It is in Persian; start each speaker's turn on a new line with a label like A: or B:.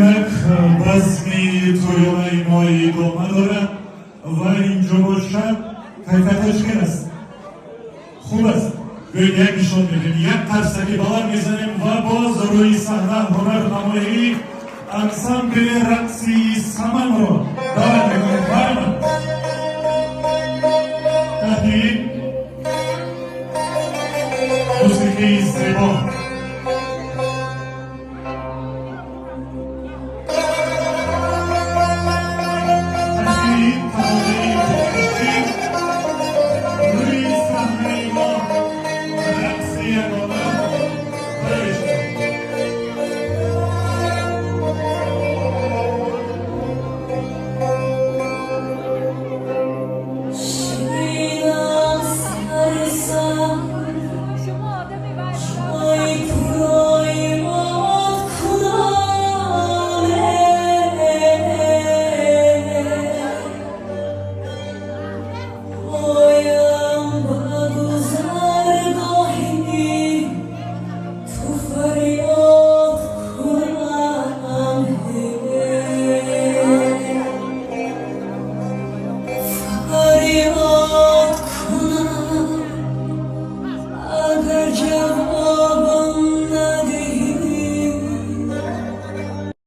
A: اینک بزمی تویونای مایی دومه داره و اینجا باشد کیفیتش که است خوب است بیایید یک نشان میدیم یک قرصکی بالا میزنیم و باز روی صحنه هنرنمایی انسامبل رقصی سمن رو دعوت میکنیم برمان تحلیل موسیقی زیبا